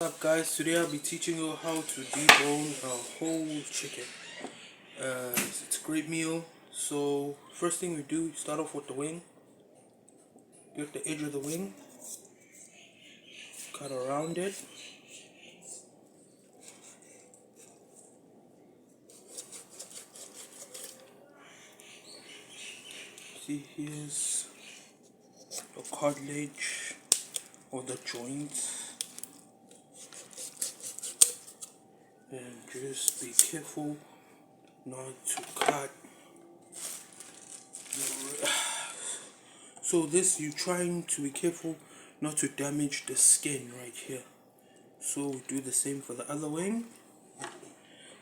What's up guys, today I'll be teaching you how to debone a whole chicken. It's a great meal. So first thing we do, start off with the wing. Get the edge of the wing, cut around it. See, here's the cartilage or the joints. And just be careful not to cut. So this, you're trying to be careful not to damage the skin right here. So we do the same for the other wing.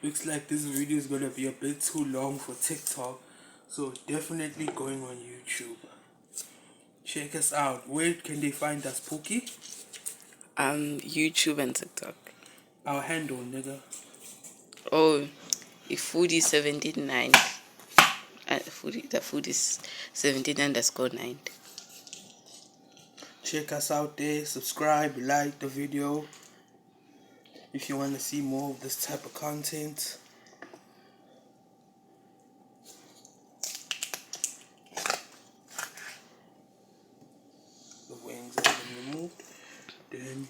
Looks like this video is gonna be a bit too long for TikTok, so definitely going on YouTube. Check us out. Where can they find us, Pookie? YouTube and TikTok. Our handle, nigga. Oh, the food is 79. The food is 17_9. Check us out there. Subscribe, like the video if you want to see more of this type of content. The wings have been removed. Then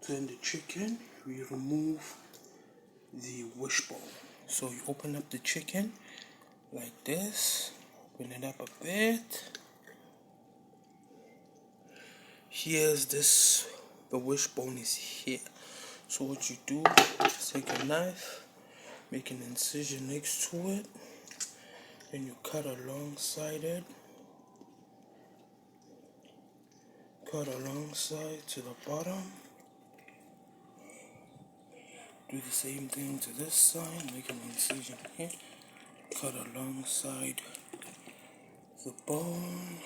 turn the chicken. We remove the wishbone. So you open up the chicken like this. Open it up a bit. Here's this. The wishbone is here. So what you do is take a knife, make an incision next to it, then you cut alongside it. Cut alongside to the bottom. Do the same thing to this side, make an incision here. Cut alongside the bone.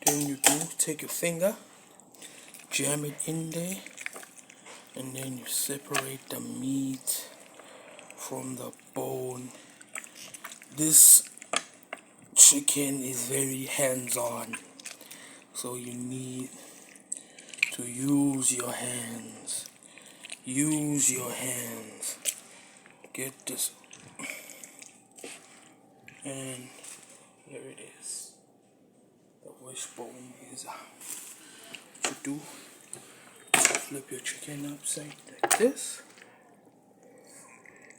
Then you do take your finger, jam it in there, and then you separate the meat from the bone. This chicken is very hands-on, so you need to use your hands. Use your hands. Get this, and there it is. The wishbone is out. What you do, flip your chicken upside like this.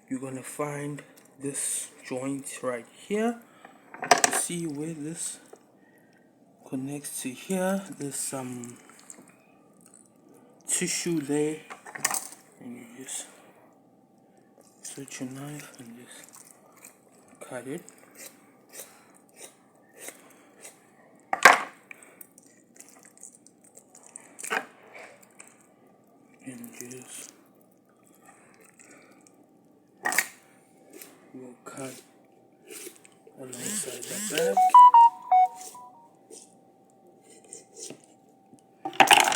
You're gonna find this joint right here. See where this connects to here. There's some tissue there, and you just switch your knife and just cut it. And just we'll cut alongside the back,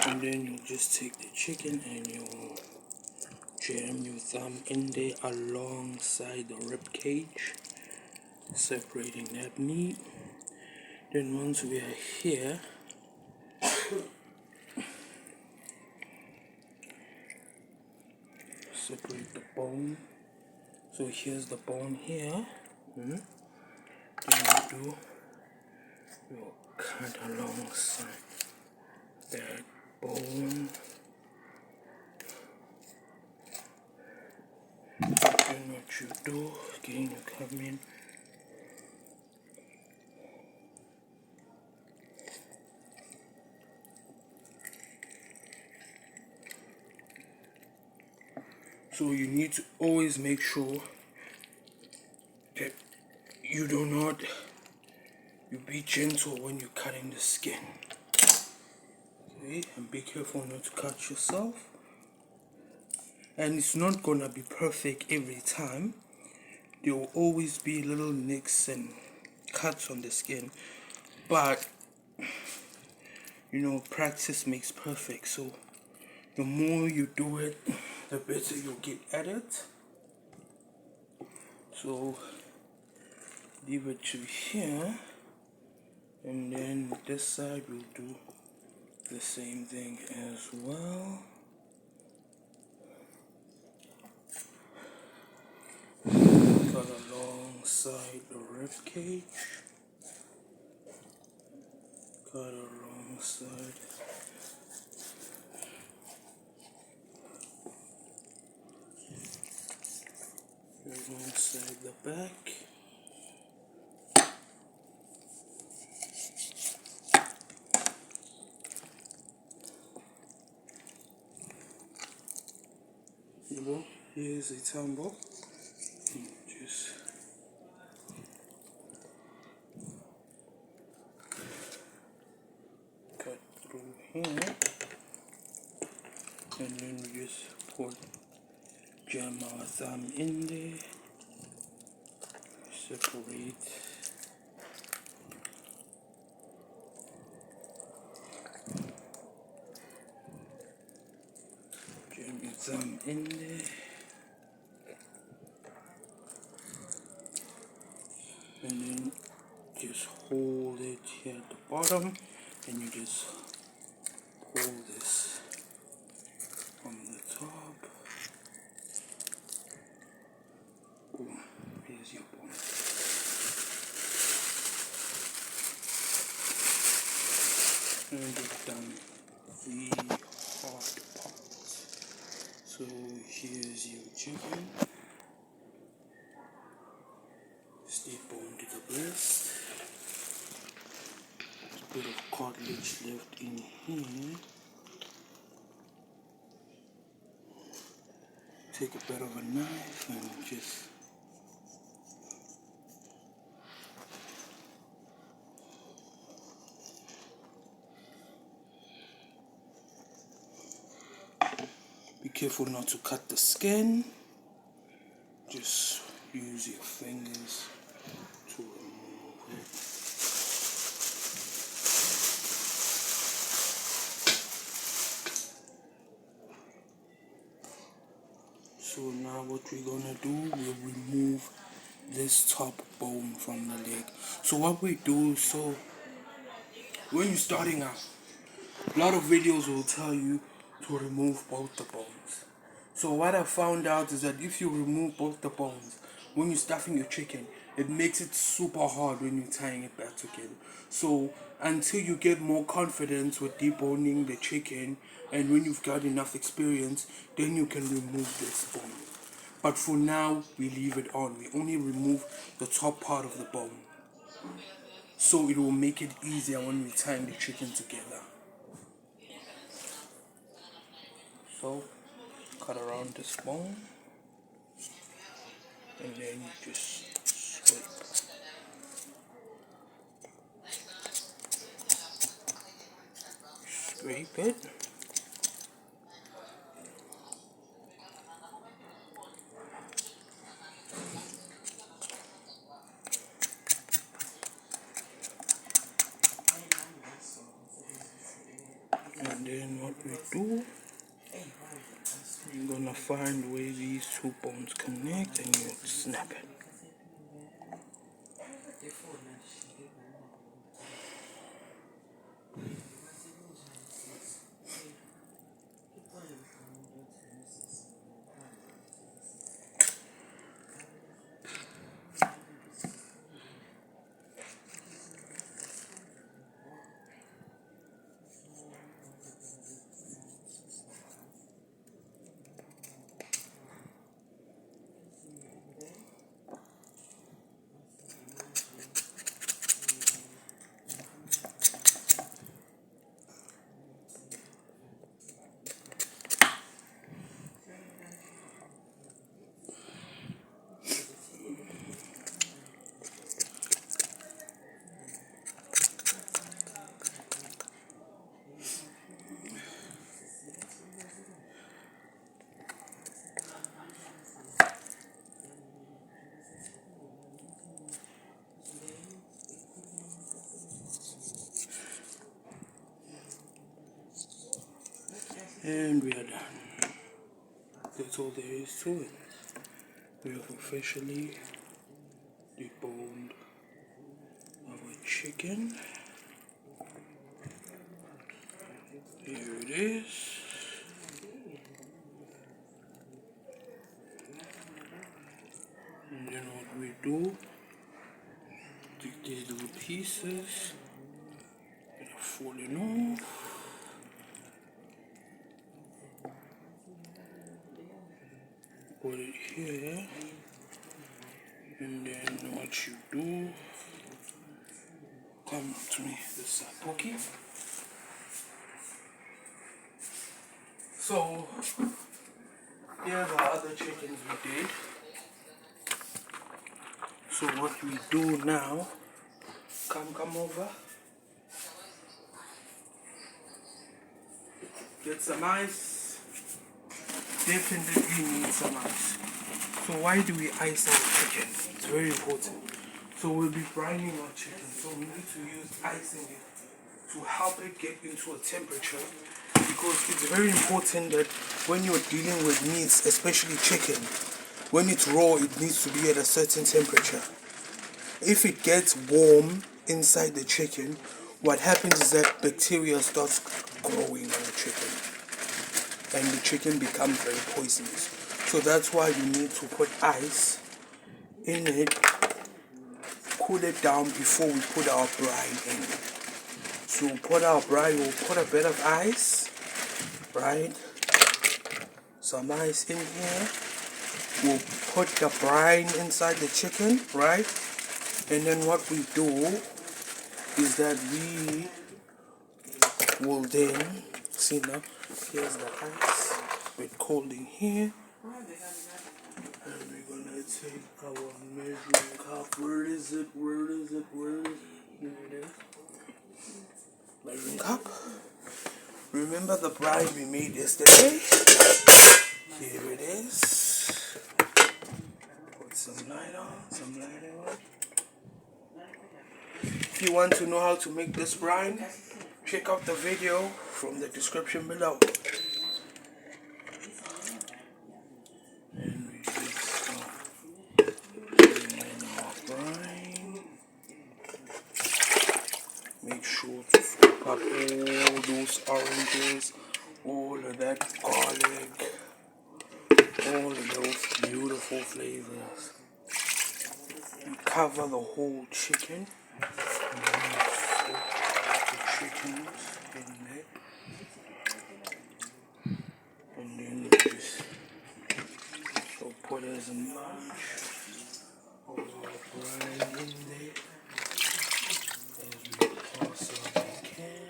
and then you just take the chicken and you jam your thumb in there alongside the rib cage, separating that meat. Then once we are here, separate the bone. So here's the bone here. Then you cut alongside that bone. Then what you do, again you come in. So you need to always make sure that you be gentle when you're cutting the skin. Okay, and be careful not to cut yourself. And it's not gonna be perfect every time. There will always be little nicks and cuts on the skin, but practice makes perfect. So the more you do it, the better you'll get at it. So leave it to here, and then this side we'll do the same thing as well. Cut alongside the rib cage. Cut alongside. Alongside the back. Here's a tumble. Just cut through here, and then we just jam our thumb in there, separate. Jam your thumb in there. And then just hold it here at the bottom, and you just hold this from the top. Boom, here's your bone. And we've done the hard part. So here's your chicken. Debone to the breast. A bit of cartilage left in here. Take a bit of a knife and just be careful not to cut the skin. Just use your fingers to remove it. So now what we're gonna do, we'll remove this top bone from the leg. So what we do, so when you're starting out, a lot of videos will tell you to remove both the bones. So what I found out is that if you remove both the bones, when you're stuffing your chicken, it makes it super hard when you're tying it back together. So until you get more confidence with deboning the chicken, and when you've got enough experience, then you can remove this bone. But for now, we leave it on. We only remove the top part of the bone. So it will make it easier when we tie the chicken together. So cut around this bone, and then you just scrape. Scrape it. And then what we do, you're gonna find where these two bones connect and you snap it. And we are done. That's all there is to it. We have officially deboned our chicken. Here it is. And then what we do, take these little pieces that are falling off. Put it here. And then what you do, come to me this side, okay? So here are the other chickens we did. So what we do now, come over, get some ice, definitely need some ice. So why do we ice our chicken? It's very important. So we'll be brining our chicken, so we need to use icing it to help it get into a temperature, because it's very important that when you're dealing with meats, especially chicken, when it's raw, it needs to be at a certain temperature. If it gets warm inside the chicken, what happens is that bacteria starts growing on the chicken, and the chicken becomes very poisonous. So that's why you need to put ice in it, cool it down before we put our brine in. So put our brine, we'll put a bit of ice, right? Some ice in here. We'll put the brine inside the chicken, right? And then what we do is that we will then, see now, here's the ice with cold in here. And we're gonna take our measuring cup. Where is it? Here it is. Measuring cup. Remember the brine we made yesterday? Here it is. Put some light on, If you want to know how to make this brine, check out the video from the description below. And we just in our brine. Make sure to scoop up all those oranges, all of that garlic, all of those beautiful flavors. You cover the whole chicken. The chickens in there. And then you just put as much of our brine in there as we possibly can.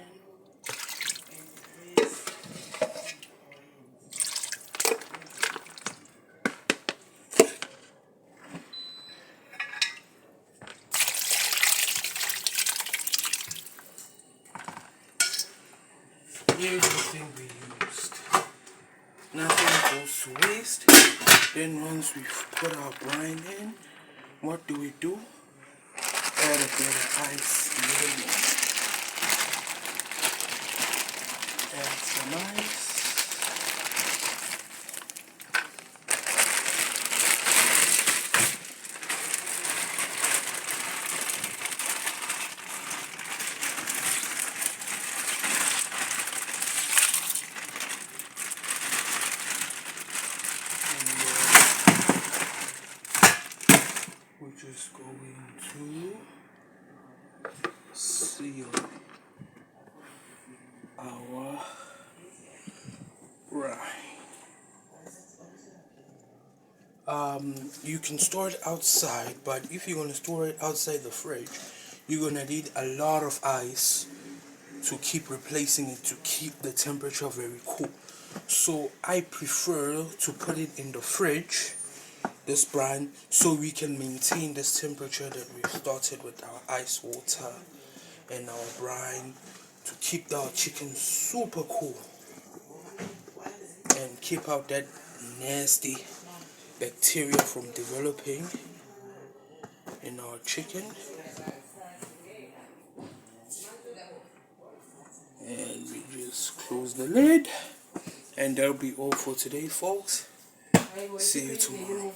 Here's the thing we used. Nothing goes to waste. Then once we've put our brine in, what do? Add a bit of ice in. Add some ice. We're just going to seal our brine. You can store it outside, but if you're going to store it outside the fridge, you're going to need a lot of ice to keep replacing it to keep the temperature very cool. So I prefer to put it in the fridge, this brine, so we can maintain this temperature that we've started with our ice water and our brine, to keep our chicken super cool and keep out that nasty bacteria from developing in our chicken. And we just close the lid, and that'll be all for today, folks. See you tomorrow.